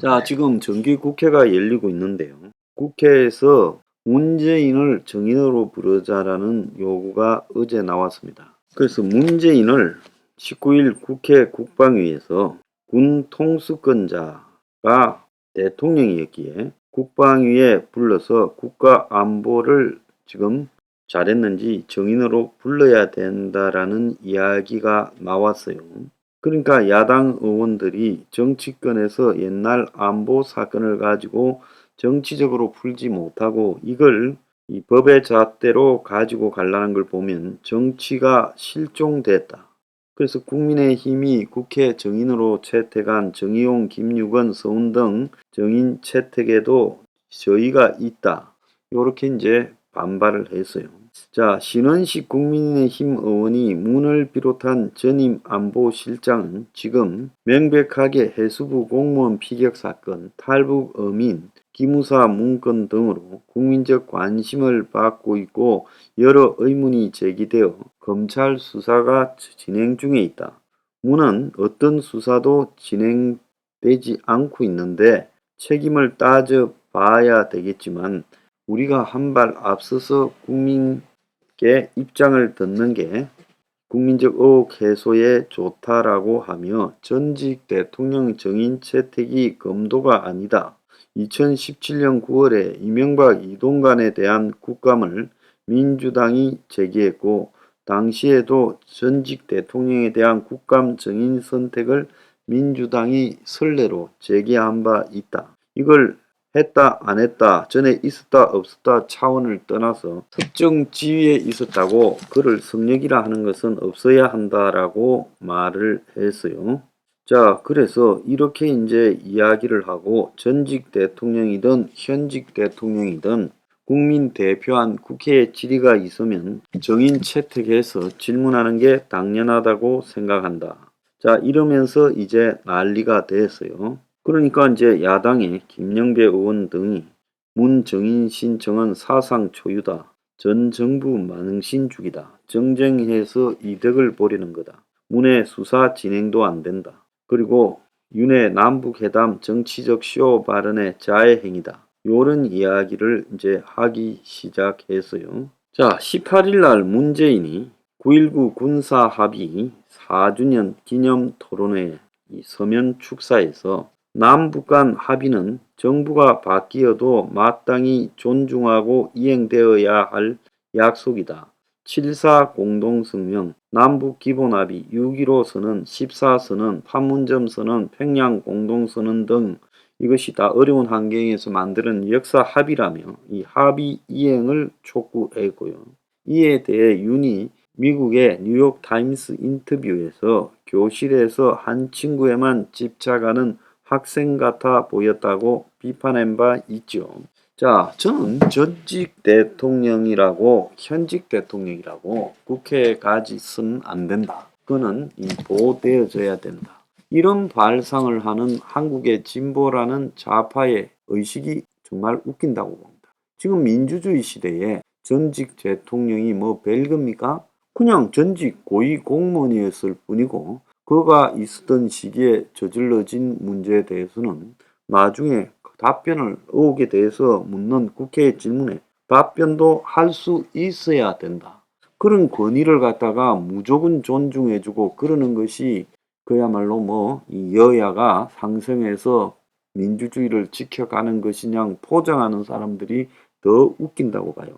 자, 지금 정기국회가 열리고 있는데요. 국회에서 문재인을 정인으로 부르자라는 요구가 어제 나왔습니다. 그래서 문재인을 19일 국회 국방위에서 군 통수권자가 대통령이었기에 국방위에 불러서 국가 안보를 지금 잘했는지 정인으로 불러야 된다라는 이야기가 나왔어요. 그러니까 야당 의원들이 정치권에서 옛날 안보 사건을 가지고 정치적으로 풀지 못하고 이걸 이 법의 잣대로 가지고 가려는 걸 보면 정치가 실종됐다. 그래서 국민의힘이 국회 정인으로 채택한 정의용, 김유건, 서훈 정인 채택에도 저의가 있다. 요렇게 이제 반발을 했어요. 자, 신원식 국민의힘 의원이 문을 비롯한 전임 안보실장은 지금 명백하게 해수부 공무원 피격 사건, 탈북 어민, 기무사 문건 등으로 국민적 관심을 받고 있고 여러 의문이 제기되어 검찰 수사가 진행 중에 있다. 문은 어떤 수사도 진행되지 않고 있는데 책임을 따져봐야 되겠지만 우리가 한 발 앞서서 국민께 입장을 듣는 게 국민적 의혹 해소에 좋다라고 하며 전직 대통령 정인 채택이 검도가 아니다. 2017년 9월에 이명박 이동관에 대한 국감을 민주당이 제기했고 당시에도 전직 대통령에 대한 국감 정인 선택을 민주당이 선례로 제기한 바 있다. 이걸 했다 안 했다 전에 있었다 없었다 차원을 떠나서 특정 지위에 있었다고 그를 성역이라 하는 것은 없어야 한다라고 말을 했어요. 자, 그래서 이렇게 이제 이야기를 하고 전직 대통령이든 현직 대통령이든 국민 대표한 국회에 질의가 있으면 정인 채택해서 질문하는 게 당연하다고 생각한다. 자, 이러면서 이제 난리가 됐어요. 그러니까 이제 야당의 김영배 의원 등이 문 정인 신청은 사상 초유다. 전 정부 만응신주기다. 정쟁해서 이득을 보려는 거다. 문의 수사 진행도 안 된다. 그리고 윤의 남북회담 정치적 쇼 발언의 자해행위다. 요런 이야기를 이제 하기 시작했어요. 자, 18일 날 문재인이 9.19 군사합의 4주년 기념 토론회 서면 축사에서 남북 간 합의는 정부가 바뀌어도 마땅히 존중하고 이행되어야 할 약속이다. 7.4 공동성명, 남북기본합의, 6.15 선언, 14선언, 판문점 선언, 평양 공동선언 등 이것이 다 어려운 환경에서 만드는 역사 합의라며 이 합의 이행을 촉구했고요. 이에 대해 윤이 미국의 뉴욕타임스 인터뷰에서 교실에서 한 친구에만 집착하는 학생 같아 보였다고 비판한 바 있죠. 자, 저는 전직 대통령이라고 현직 대통령이라고 국회에 가지선 안 된다. 그거는 보호되어져야 된다. 이런 발상을 하는 한국의 진보라는 좌파의 의식이 정말 웃긴다고 봅니다. 지금 민주주의 시대에 전직 대통령이 뭐 별겁니까? 그냥 전직 고위 공무원이었을 뿐이고 그가 있었던 시기에 저질러진 문제에 대해서는 나중에 답변을 의혹에 대해서 묻는 국회의 질문에 답변도 할 수 있어야 된다. 그런 권위를 갖다가 무조건 존중해주고 그러는 것이 그야말로 이 여야가 상생해서 민주주의를 지켜가는 것이냐 포장하는 사람들이 더 웃긴다고 봐요.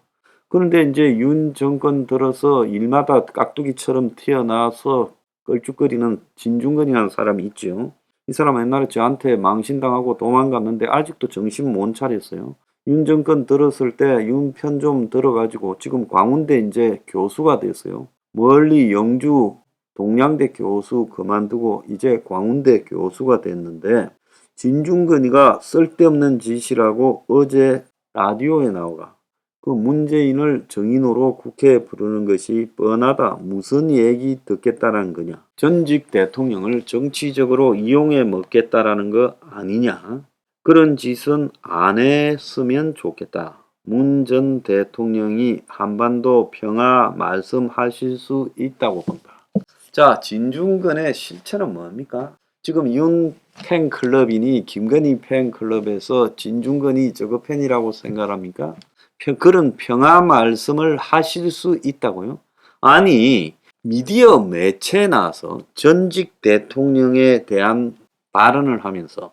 그런데 이제 윤 정권 들어서 일마다 깍두기처럼 튀어나와서 껄쭉거리는 진중권이라는 사람이 있죠. 이 사람 옛날에 저한테 망신당하고 도망갔는데 아직도 정신 못 차렸어요. 윤 정권 들었을 때 윤 편 좀 들어가지고 지금 광운대 이제 교수가 됐어요. 멀리 영주 동양대 교수 그만두고 이제 광운대 교수가 됐는데 진중권이가 쓸데없는 짓이라고 어제 라디오에 나오가 그 문재인을 정인으로 국회에 부르는 것이 뻔하다. 무슨 얘기 듣겠다라는 거냐. 전직 대통령을 정치적으로 이용해 먹겠다라는 거 아니냐. 그런 짓은 안 했으면 좋겠다. 문 전 대통령이 한반도 평화 말씀하실 수 있다고 본다. 자, 진중권의 실체는 뭡니까? 지금 윤 팬클럽이니 김건희 팬클럽에서 진중권이 저거 팬이라고 생각합니까? 그런 평화 말씀을 하실 수 있다고요? 아니, 미디어 매체에 나와서 전직 대통령에 대한 발언을 하면서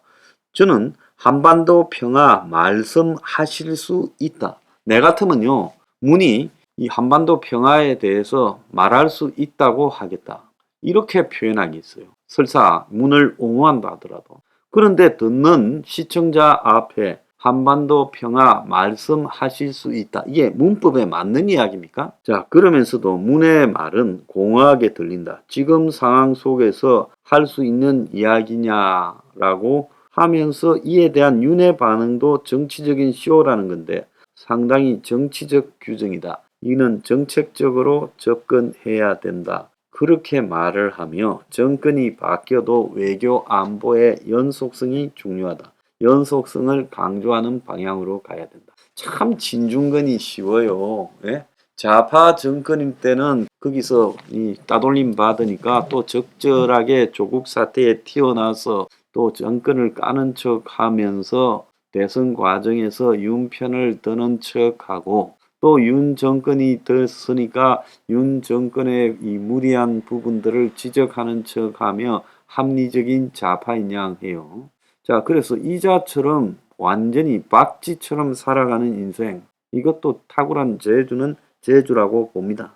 저는 한반도 평화 말씀하실 수 있다. 내 같으면요, 문이 이 한반도 평화에 대해서 말할 수 있다고 하겠다. 이렇게 표현하겠어요. 설사 문을 옹호한다 하더라도. 그런데 듣는 시청자 앞에 한반도 평화 말씀하실 수 있다. 이게 문법에 맞는 이야기입니까? 자, 그러면서도 문의 말은 공허하게 들린다. 지금 상황 속에서 할 수 있는 이야기냐라고 하면서 이에 대한 윤의 반응도 정치적인 쇼라는 건데 상당히 정치적 규정이다. 이는 정책적으로 접근해야 된다. 그렇게 말을 하며 정권이 바뀌어도 외교 안보의 연속성이 중요하다. 연속성을 강조하는 방향으로 가야 된다. 참 진중권이 쉬워요. 예? 좌파 정권일 때는 거기서 이 따돌림 받으니까 또 적절하게 조국 사태에 튀어나와서 또 정권을 까는 척 하면서 대선 과정에서 윤 편을 드는 척하고 또 윤 정권이 됐으니까 윤 정권의 이 무리한 부분들을 지적하는 척하며 합리적인 좌파인 양 해요. 자, 그래서 이자처럼 완전히 박쥐처럼 살아가는 인생, 이것도 탁월한 재주는 재주라고 봅니다.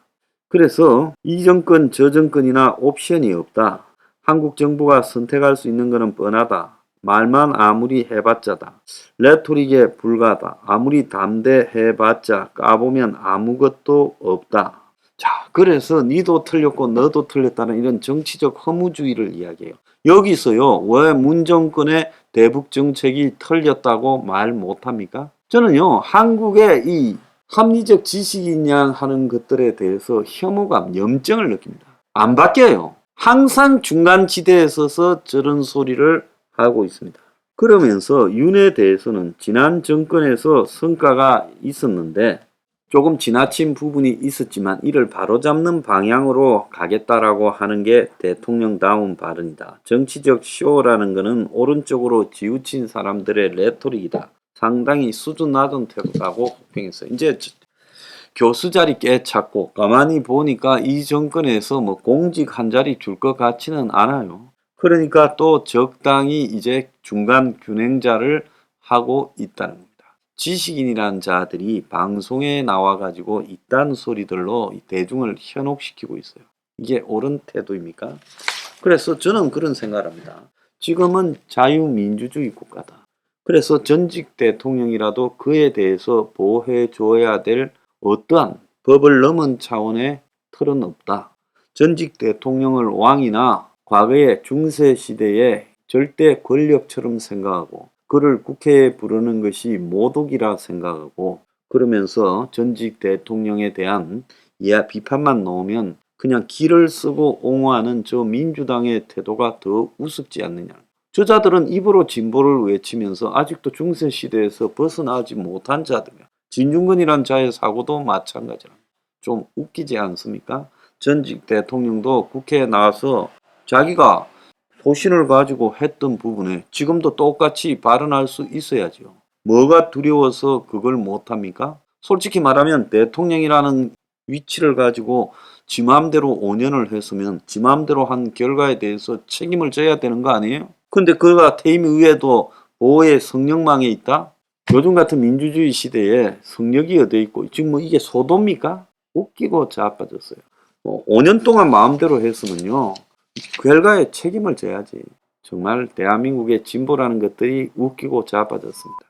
그래서 이 정권 저 정권이나 옵션이 없다. 한국 정부가 선택할 수 있는 것은 뻔하다. 말만 아무리 해봤자다. 레토릭에 불과하다. 아무리 담대해봤자 까보면 아무것도 없다. 자, 그래서 니도 틀렸고 너도 틀렸다는 이런 정치적 허무주의를 이야기해요. 여기서요, 왜 문정권의 대북 정책이 틀렸다고 말 못합니까? 저는요, 한국의 이 합리적 지식인 양 하는 것들에 대해서 혐오감, 염증을 느낍니다. 안 바뀌어요. 항상 중간지대에 서서 저런 소리를 하고 있습니다. 그러면서 윤에 대해서는 지난 정권에서 성과가 있었는데 조금 지나친 부분이 있었지만 이를 바로잡는 방향으로 가겠다라고 하는 게 대통령다운 발언이다. 정치적 쇼라는 것은 오른쪽으로 지우친 사람들의 레토릭이다. 상당히 수준 낮은 태도라고 호평했어요. 이제 교수 자리 깨찾고 가만히 보니까 이 정권에서 뭐 공직 한 자리 줄 것 같지는 않아요. 그러니까 또 적당히 이제 중간 균형자를 하고 있다는 겁니다. 지식인이라는 자들이 방송에 나와가지고 이딴 소리들로 대중을 현혹시키고 있어요. 이게 옳은 태도입니까? 그래서 저는 그런 생각을 합니다. 지금은 자유민주주의 국가다. 그래서 전직 대통령이라도 그에 대해서 보호해 줘야 될 어떠한 법을 넘은 차원의 틀은 없다. 전직 대통령을 왕이나 과거의 중세시대의 절대 권력처럼 생각하고 그를 국회에 부르는 것이 모독이라 생각하고 그러면서 전직 대통령에 대한 비판만 놓으면 그냥 기를 쓰고 옹호하는 저 민주당의 태도가 더 우습지 않느냐. 저자들은 입으로 진보를 외치면서 아직도 중세시대에서 벗어나지 못한 자들이야. 진중권이란 자의 사고도 마찬가지랍니다. 좀 웃기지 않습니까? 전직 대통령도 국회에 나와서 자기가 소신을 가지고 했던 부분에 지금도 똑같이 발언할 수 있어야죠. 뭐가 두려워서 그걸 못합니까? 솔직히 말하면 대통령이라는 위치를 가지고 지 맘대로 5년을 했으면 지 맘대로 한 결과에 대해서 책임을 져야 되는 거 아니에요? 근데 그가 퇴임 이후에도 보호의 성령망에 있다? 요즘 같은 민주주의 시대에 성력이 어디 있고 지금 뭐 이게 소도입니까? 웃기고 자빠졌어요. 5년 동안 마음대로 했으면요. 결과에 책임을 져야지. 정말 대한민국의 진보라는 것들이 웃기고 자빠졌습니다.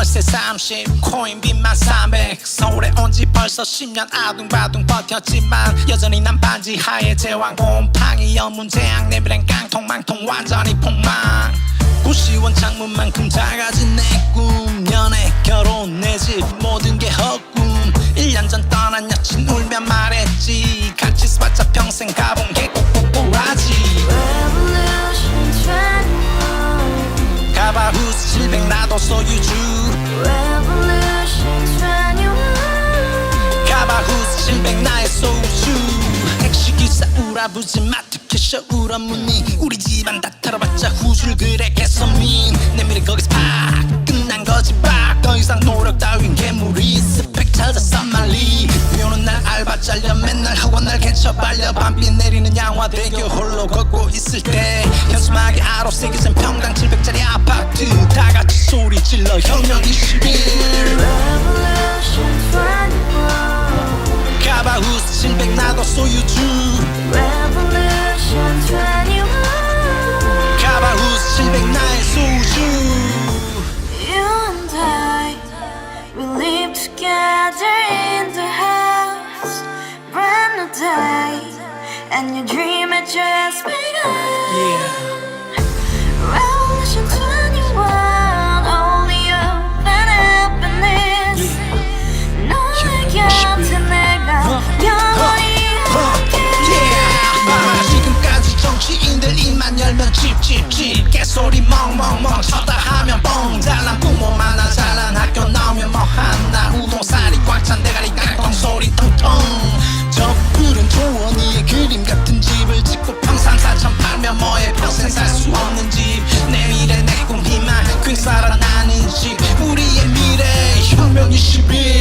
월세 30 코인빚만 300 서울에 온 지 벌써 10년 아둥바둥 버텼지만 여전히 난 반지 하에 제왕 곰팡이 연문제약 내비랑 깡통망통 완전히 폭망 고시원 창문만큼 작아진 내 꿈 연애 결혼 내 집 모든 게 헛꿈 1년 전 떠난 여친 울며 말했지 같이 써봤자 평생 가본 게 꼭꼭꼭하지 Revolution 21 가바후스 700 나도 소유주 Revolution 21 가바후스 700 나의 소유주 택시기사 우라부지 마트 캐셔 울어무니 우리 집안 다 털어봤자 후줄 그래 개선민 내 미래 거기서 팍 끝난 거지 팍더 이상 노력 따윈 괴물이 스펙 찾아서 말리 비오는 날 알바 잘려 맨날 학원 날 개쳐 발려 밤비 내리는 양화대교 홀로 걷고 있을 때 현수막에 아로 새겨진 평당 700짜리 아파트 다같이 소리 질러 혁명 21 Revolution 21 가바후스 700 나도 소유주 Revolution 21 가바후스 700 나의 소유주 You and I, we live together in the house. Brand new day, and your dream had just begun. Yeah. Revolution 21, only hope and happiness. 너의 곁에 내가 영원히 지금까지 정치인들 입만 열면 찝찝찝 개소리 멍멍멍 쳤다 하면 뻥 잘난 부모 만나 잘난 학교 나오면 뭐하나 우동살이 꽉 찬 대가리 깡통 소리 텅텅 저 푸른 조원이의 그림 같은 집을 짓고 평상사천 팔면 뭐해 평생 살 수 없는 집 내 미래 내 꿈 희망 퀵살아나는 집 우리의 미래 혁명 21